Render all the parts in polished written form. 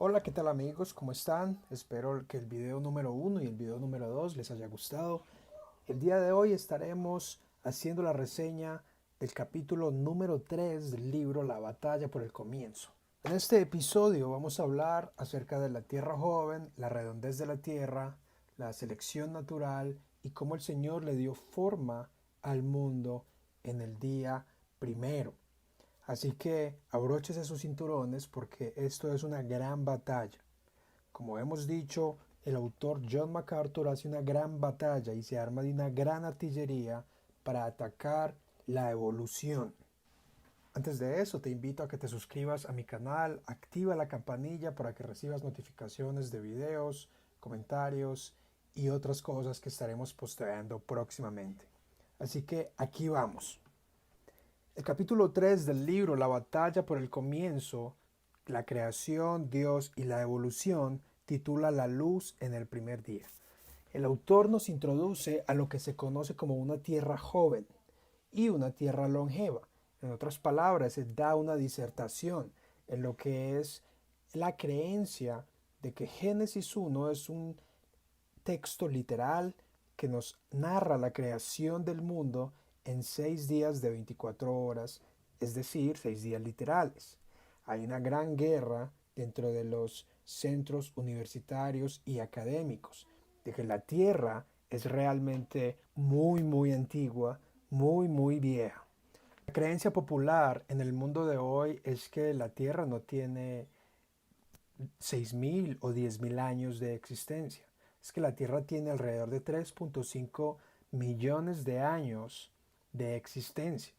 Hola, ¿qué tal amigos? ¿Cómo están? Espero que el video número uno y el video número 2 les haya gustado. El día de hoy estaremos haciendo la reseña del capítulo número 3 del libro La batalla por el comienzo. En este episodio vamos a hablar acerca de la Tierra joven, la redondez de la Tierra, la selección natural y cómo el Señor le dio forma al mundo en el día primero. Así que abróchese sus cinturones porque esto es una gran batalla. Como hemos dicho, el autor John MacArthur hace una gran batalla y se arma de una gran artillería para atacar la evolución. Antes de eso, te invito a que te suscribas a mi canal, activa la campanilla para que recibas notificaciones de videos, comentarios y otras cosas que estaremos posteando próximamente. Así que aquí vamos. El capítulo 3 del libro La batalla por el comienzo, la creación, Dios y la evolución, titula La luz en el primer día. El autor nos introduce a lo que se conoce como una tierra joven y una tierra longeva. En otras palabras, se da una disertación en lo que es la creencia de que Génesis 1 es un texto literal que nos narra la creación del mundo en 6 días de 24 horas, es decir, 6 días literales. Hay una gran guerra dentro de los centros universitarios y académicos, de que la Tierra es realmente muy antigua, muy vieja. La creencia popular en el mundo de hoy es que la Tierra no tiene 6.000 o 10.000 años de existencia. Es que la Tierra tiene alrededor de 3.5 millones de años de existencia.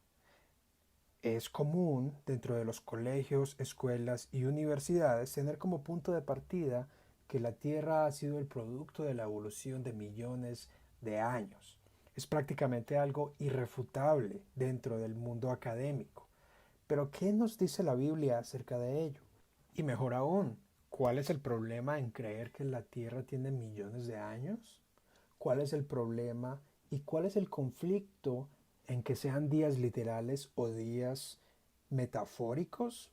Es común dentro de los colegios, escuelas y universidades tener como punto de partida que la Tierra ha sido el producto de la evolución de millones de años. Es prácticamente algo irrefutable dentro del mundo académico. Pero ¿qué nos dice la Biblia acerca de ello? Y mejor aún, ¿cuál es el problema en creer que la Tierra tiene millones de años? ¿Cuál es el problema y cuál es el conflicto en que sean días literales o días metafóricos?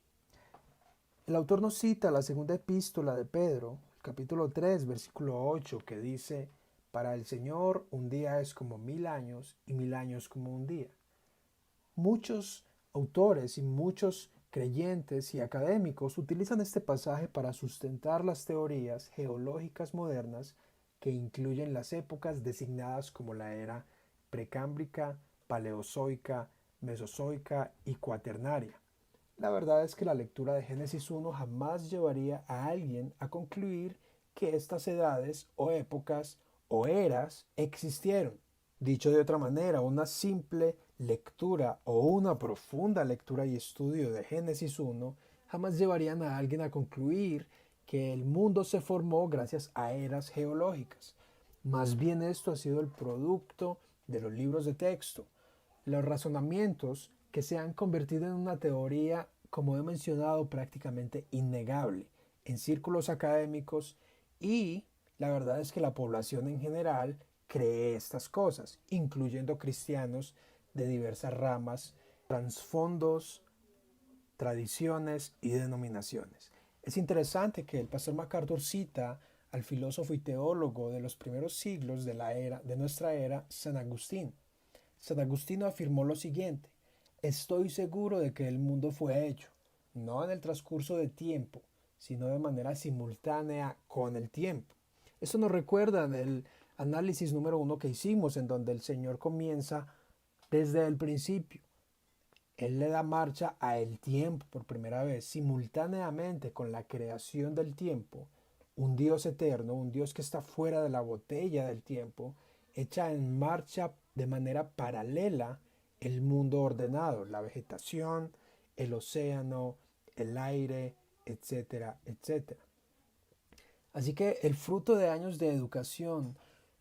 El autor nos cita la segunda epístola de Pedro, capítulo 3, versículo 8, que dice, para el Señor un día es como 1.000 años y 1.000 años como un día. Muchos autores y muchos creyentes y académicos utilizan este pasaje para sustentar las teorías geológicas modernas que incluyen las épocas designadas como la era precámbrica, paleozoica, mesozoica y cuaternaria. La verdad es que la lectura de Génesis 1 jamás llevaría a alguien a concluir que estas edades o épocas o eras existieron. Dicho de otra manera, una simple lectura o una profunda lectura y estudio de Génesis 1 jamás llevarían a alguien a concluir que el mundo se formó gracias a eras geológicas. Más bien esto ha sido el producto de los libros de texto, los razonamientos que se han convertido en una teoría, como he mencionado, prácticamente innegable en círculos académicos y la verdad es que la población en general cree estas cosas, incluyendo cristianos de diversas ramas, trasfondos, tradiciones y denominaciones. Es interesante que el pastor MacArthur cita al filósofo y teólogo de los primeros siglos de nuestra era, San Agustín. San Agustín afirmó lo siguiente: estoy seguro de que el mundo fue hecho, no en el transcurso de tiempo, sino de manera simultánea con el tiempo. Esto nos recuerda del análisis número 1 que hicimos, en donde el Señor comienza desde el principio. Él le da marcha a el tiempo por primera vez, simultáneamente con la creación del tiempo. Un Dios eterno, un Dios que está fuera de la botella del tiempo, echa en marcha de manera paralela el mundo ordenado, la vegetación, el océano, el aire, etcétera, etcétera. Así que el fruto de años de educación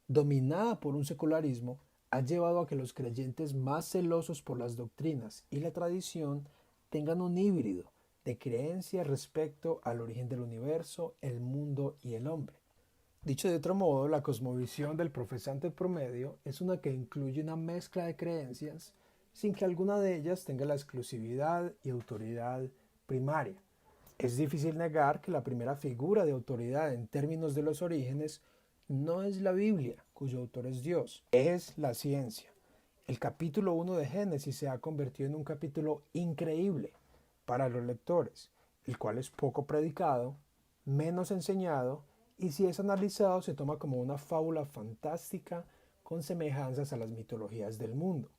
dominada por un secularismo ha llevado a que los creyentes más celosos por las doctrinas y la tradición tengan un híbrido de creencia respecto al origen del universo, el mundo y el hombre. Dicho de otro modo, la cosmovisión del profesante promedio es una que incluye una mezcla de creencias sin que alguna de ellas tenga la exclusividad y autoridad primaria. Es difícil negar que la primera figura de autoridad en términos de los orígenes no es la Biblia, cuyo autor es Dios, es la ciencia. El capítulo 1 de Génesis se ha convertido en un capítulo increíble para los lectores, el cual es poco predicado, menos enseñado y si es analizado se toma como una fábula fantástica con semejanzas a las mitologías del mundo.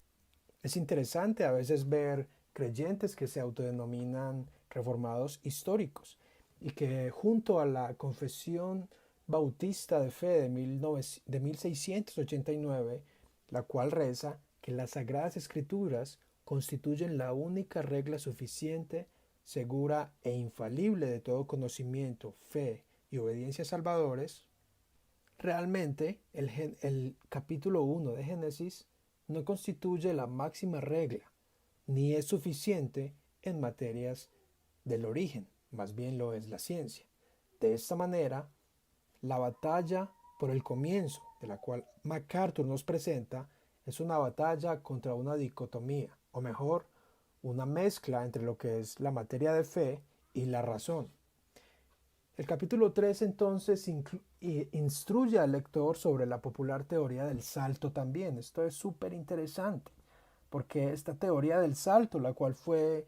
Es interesante a veces ver creyentes que se autodenominan reformados históricos y que junto a la confesión bautista de fe de 1689, la cual reza que las Sagradas Escrituras constituyen la única regla suficiente, segura e infalible de todo conocimiento, fe y obediencia salvadores, realmente el capítulo 1 de Génesis no constituye la máxima regla, ni es suficiente en materias del origen, más bien lo es la ciencia. De esta manera, la batalla por el comienzo, de la cual MacArthur nos presenta, es una batalla contra una dicotomía, o mejor, una mezcla entre lo que es la materia de fe y la razón. El capítulo 3 entonces instruye al lector sobre la popular teoría del salto también. Esto es súper interesante, porque esta teoría del salto, la cual fue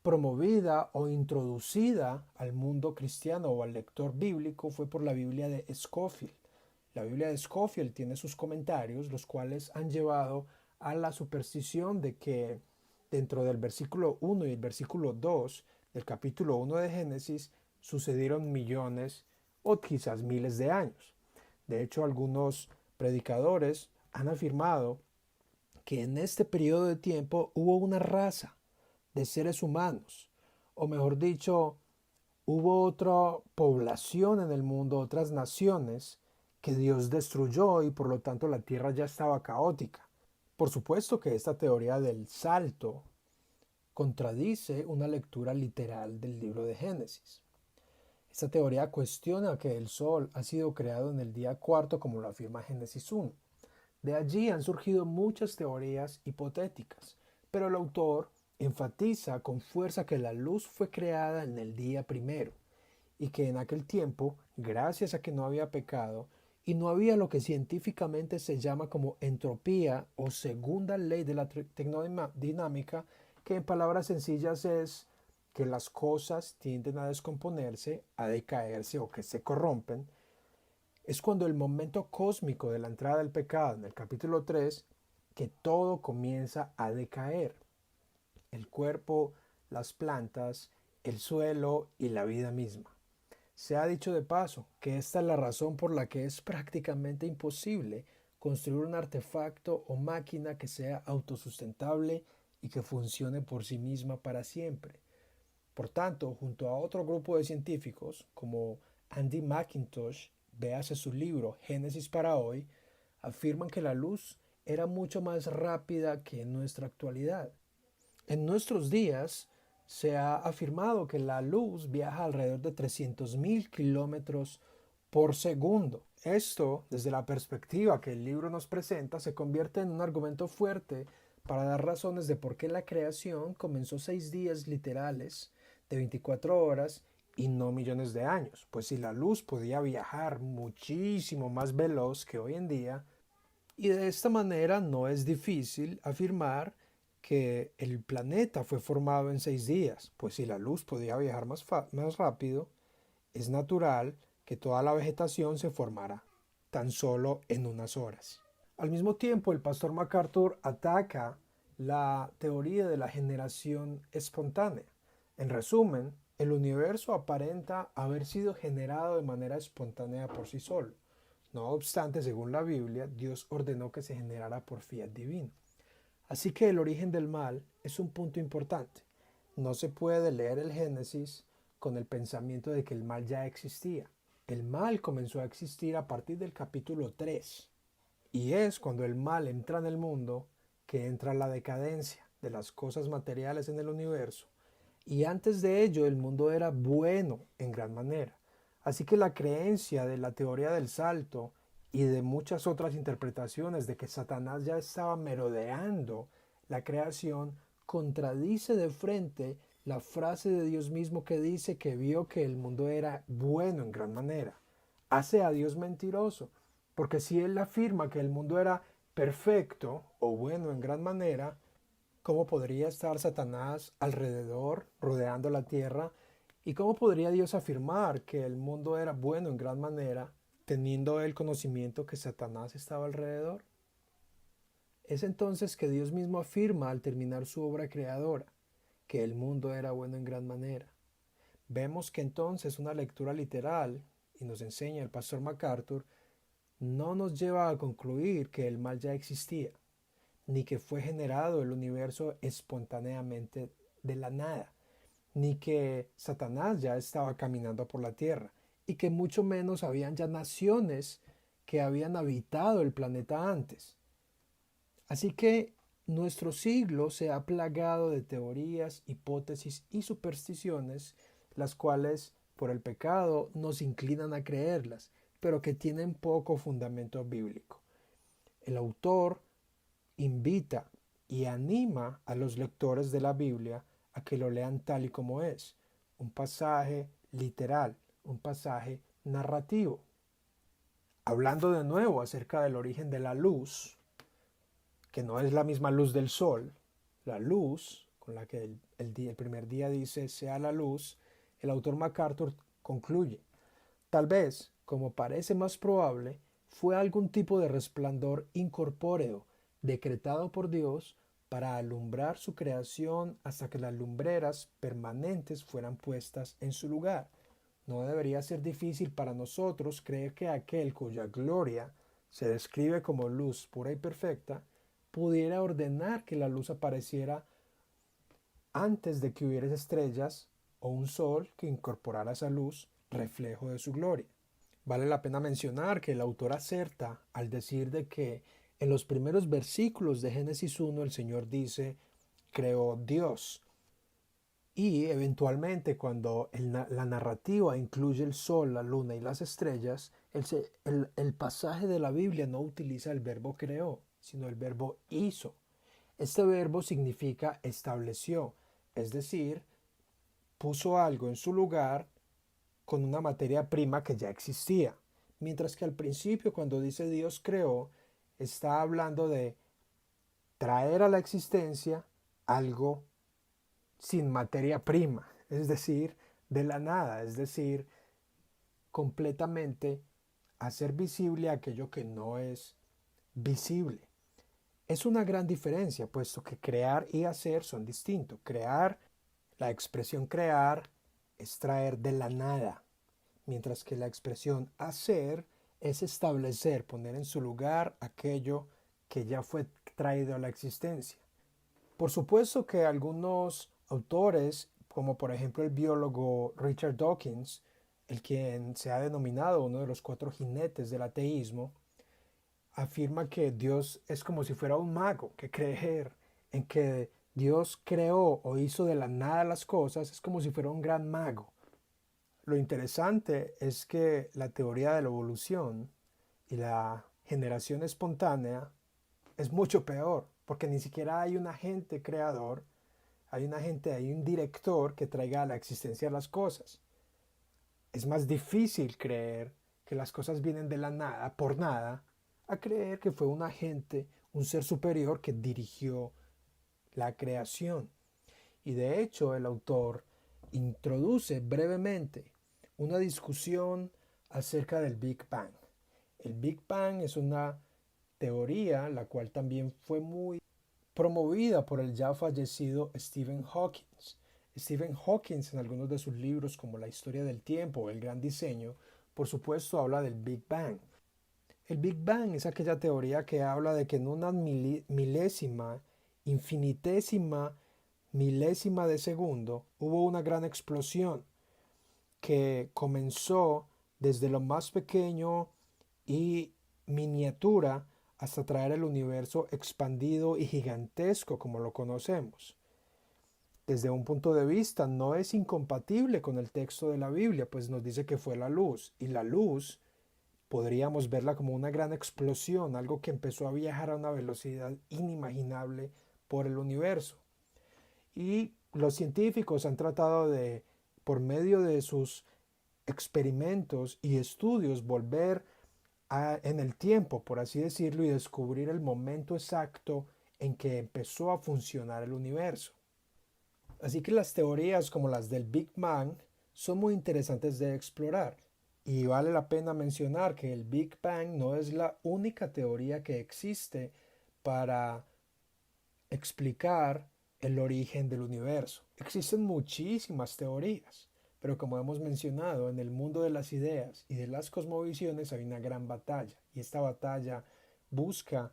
promovida o introducida al mundo cristiano o al lector bíblico, fue por la Biblia de Scofield. La Biblia de Scofield tiene sus comentarios, los cuales han llevado a la superstición de que dentro del versículo 1 y el versículo 2 del capítulo 1 de Génesis sucedieron millones o quizás miles de años. De hecho, algunos predicadores han afirmado que en este periodo de tiempo hubo una raza de seres humanos, o mejor dicho, hubo otra población en el mundo, otras naciones que Dios destruyó y por lo tanto la tierra ya estaba caótica. Por supuesto que esta teoría del salto contradice una lectura literal del libro de Génesis. Esta teoría cuestiona que el Sol ha sido creado en el día cuarto como lo afirma Génesis 1. De allí han surgido muchas teorías hipotéticas, pero el autor enfatiza con fuerza que la luz fue creada en el día primero y que en aquel tiempo, gracias a que no había pecado y no había lo que científicamente se llama como entropía o segunda ley de la termodinámica, que en palabras sencillas es que las cosas tienden a descomponerse, a decaerse o que se corrompen, es cuando el momento cósmico de la entrada del pecado en el capítulo 3, que todo comienza a decaer. El cuerpo, las plantas, el suelo y la vida misma. Se ha dicho de paso que esta es la razón por la que es prácticamente imposible construir un artefacto o máquina que sea autosustentable y que funcione por sí misma para siempre. Por tanto, junto a otro grupo de científicos como Andy McIntosh, véase su libro Génesis para hoy, afirman que la luz era mucho más rápida que en nuestra actualidad. En nuestros días se ha afirmado que la luz viaja alrededor de 300.000 kilómetros por segundo. Esto, desde la perspectiva que el libro nos presenta, se convierte en un argumento fuerte para dar razones de por qué la creación comenzó 6 días literales de 24 horas y no millones de años. Pues si la luz podía viajar muchísimo más veloz que hoy en día, y de esta manera no es difícil afirmar que el planeta fue formado en 6 días, pues si la luz podía viajar más rápido, es natural que toda la vegetación se formara tan solo en unas horas. Al mismo tiempo, el pastor MacArthur ataca la teoría de la generación espontánea. En resumen, el universo aparenta haber sido generado de manera espontánea por sí solo. No obstante, según la Biblia, Dios ordenó que se generara por fiat divino. Así que el origen del mal es un punto importante. No se puede leer el Génesis con el pensamiento de que el mal ya existía. El mal comenzó a existir a partir del capítulo 3. Y es cuando el mal entra en el mundo que entra la decadencia de las cosas materiales en el universo. Y antes de ello el mundo era bueno en gran manera. Así que la creencia de la teoría del salto y de muchas otras interpretaciones de que Satanás ya estaba merodeando la creación contradice de frente la frase de Dios mismo que dice que vio que el mundo era bueno en gran manera. Hace a Dios mentiroso, porque si Él afirma que el mundo era perfecto o bueno en gran manera, ¿cómo podría estar Satanás alrededor, rodeando la tierra? ¿Y cómo podría Dios afirmar que el mundo era bueno en gran manera, teniendo el conocimiento que Satanás estaba alrededor? Es entonces que Dios mismo afirma al terminar su obra creadora, que el mundo era bueno en gran manera. Vemos que entonces una lectura literal, y nos enseña el pastor MacArthur, no nos lleva a concluir que el mal ya existía, ni que fue generado el universo espontáneamente de la nada, ni que Satanás ya estaba caminando por la tierra, y que mucho menos habían ya naciones que habían habitado el planeta antes. Así que nuestro siglo se ha plagado de teorías, hipótesis y supersticiones, las cuales por el pecado nos inclinan a creerlas, pero que tienen poco fundamento bíblico. El autor invita y anima a los lectores de la Biblia a que lo lean tal y como es, un pasaje literal, un pasaje narrativo. Hablando de nuevo acerca del origen de la luz, que no es la misma luz del sol, la luz con la que el primer día dice sea la luz, el autor MacArthur concluye, tal vez, como parece más probable, fue algún tipo de resplandor incorpóreo decretado por Dios para alumbrar su creación hasta que las lumbreras permanentes fueran puestas en su lugar. No debería ser difícil para nosotros creer que aquel cuya gloria se describe como luz pura y perfecta, pudiera ordenar que la luz apareciera antes de que hubiera estrellas o un sol que incorporara esa luz, reflejo de su gloria. Vale la pena mencionar que el autor acerta al decir de que en los primeros versículos de Génesis 1 el Señor dice, creó Dios. Y eventualmente cuando la narrativa incluye el sol, la luna y las estrellas, el pasaje de la Biblia no utiliza el verbo creó, sino el verbo hizo. Este verbo significa estableció, es decir, puso algo en su lugar con una materia prima que ya existía. Mientras que al principio, cuando dice Dios creó, está hablando de traer a la existencia algo sin materia prima, es decir, de la nada, es decir, completamente hacer visible aquello que no es visible. Es una gran diferencia, puesto que crear y hacer son distintos. Crear, la expresión crear es traer de la nada, mientras que la expresión hacer es establecer, poner en su lugar aquello que ya fue traído a la existencia. Por supuesto que algunos autores, como por ejemplo el biólogo Richard Dawkins, el quien se ha denominado uno de los 4 jinetes del ateísmo, afirma que Dios es como si fuera un mago, que creer en que Dios creó o hizo de la nada las cosas es como si fuera un gran mago. Lo interesante es que la teoría de la evolución y la generación espontánea es mucho peor, porque ni siquiera hay un agente creador, hay un director que traiga a la existencia las cosas. Es más difícil creer que las cosas vienen de la nada, por nada, a creer que fue un agente, un ser superior que dirigió la creación. Y de hecho el autor introduce brevemente una discusión acerca del Big Bang. El Big Bang es una teoría la cual también fue muy promovida por el ya fallecido Stephen Hawking. Stephen Hawking en algunos de sus libros como La historia del tiempo o El gran diseño, por supuesto habla del Big Bang. El Big Bang es aquella teoría que habla de que en una milésima, infinitésima milésima de segundo hubo una gran explosión que comenzó desde lo más pequeño y miniatura hasta traer el universo expandido y gigantesco como lo conocemos. Desde un punto de vista no es incompatible con el texto de la Biblia, pues nos dice que fue la luz, y la luz podríamos verla como una gran explosión, algo que empezó a viajar a una velocidad inimaginable por el universo. Y Los científicos han tratado de, por medio de sus experimentos y estudios, volver en el tiempo, por así decirlo, y descubrir el momento exacto en que empezó a funcionar el universo. Así que las teorías como las del Big Bang son muy interesantes de explorar. Y vale la pena mencionar que el Big Bang no es la única teoría que existe para explicar el origen del universo. Existen muchísimas teorías, pero como hemos mencionado, en el mundo de las ideas y de las cosmovisiones hay una gran batalla, y esta batalla busca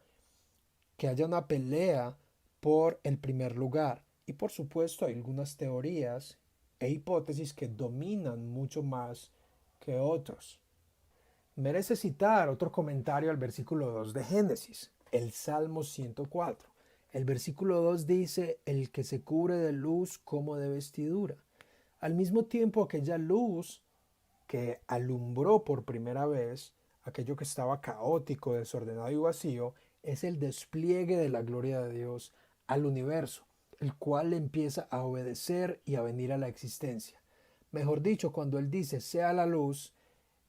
que haya una pelea por el primer lugar. Y por supuesto hay algunas teorías e hipótesis que dominan mucho más que otros. Merece citar otro comentario al versículo 2 de Génesis, el Salmo 104. El versículo 2 dice, el que se cubre de luz como de vestidura. Al mismo tiempo, aquella luz que alumbró por primera vez aquello que estaba caótico, desordenado y vacío, es el despliegue de la gloria de Dios al universo, el cual empieza a obedecer y a venir a la existencia. Mejor dicho, cuando Él dice sea la luz,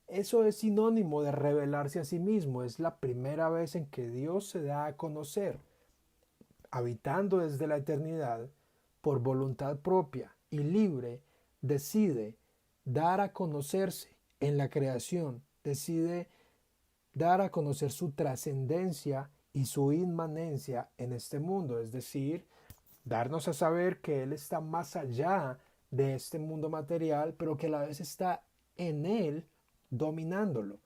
eso es sinónimo de revelarse a sí mismo. Es la primera vez en que Dios se da a conocer, habitando desde la eternidad, por voluntad propia y libre, decide dar a conocerse en la creación, decide dar a conocer su trascendencia y su inmanencia en este mundo, es decir, darnos a saber que Él está más allá de este mundo material, pero que a la vez está en Él dominándolo,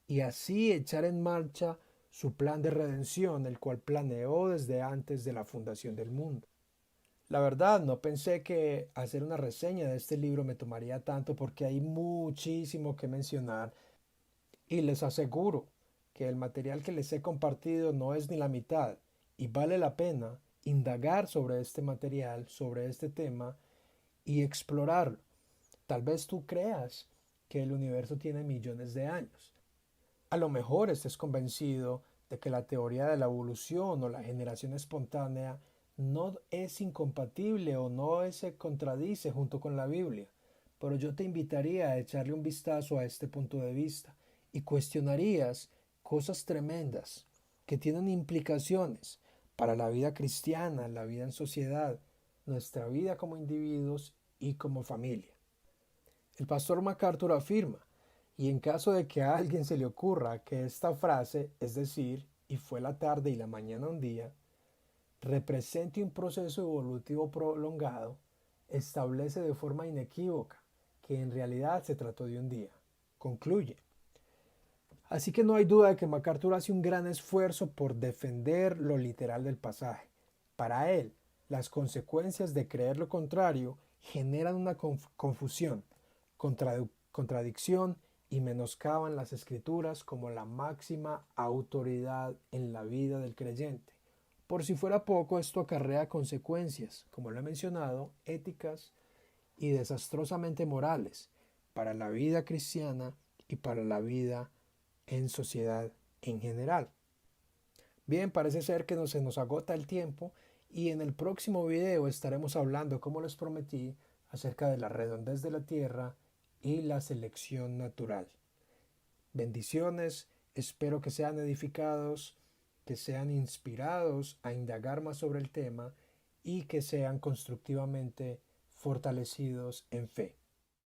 y así echar en marcha su plan de redención, el cual planeó desde antes de la fundación del mundo. La verdad, no pensé que hacer una reseña de este libro me tomaría tanto porque hay muchísimo que mencionar y les aseguro que el material que les he compartido no es ni la mitad y vale la pena indagar sobre este material, sobre este tema y explorarlo. Tal vez tú creas que el universo tiene millones de años. A lo mejor estés convencido de que la teoría de la evolución o la generación espontánea no es incompatible o no se contradice junto con la Biblia, pero yo te invitaría a echarle un vistazo a este punto de vista y cuestionarías cosas tremendas que tienen implicaciones para la vida cristiana, la vida en sociedad, nuestra vida como individuos y como familia. El pastor MacArthur afirma, y en caso de que a alguien se le ocurra que esta frase, es decir, y fue la tarde y la mañana un día, represente un proceso evolutivo prolongado, establece de forma inequívoca que en realidad se trató de un día. Concluye. Así que no hay duda de que MacArthur hace un gran esfuerzo por defender lo literal del pasaje. Para él, las consecuencias de creer lo contrario generan una confusión, contradicción y menoscaban las escrituras como la máxima autoridad en la vida del creyente. Por si fuera poco, esto acarrea consecuencias, como lo he mencionado, éticas y desastrosamente morales para la vida cristiana y para la vida en sociedad en general. Bien, parece ser que se nos agota el tiempo y en el próximo video estaremos hablando, como les prometí, acerca de la redondez de la Tierra y la selección natural. Bendiciones, espero que sean edificados, que sean inspirados a indagar más sobre el tema y que sean constructivamente fortalecidos en fe.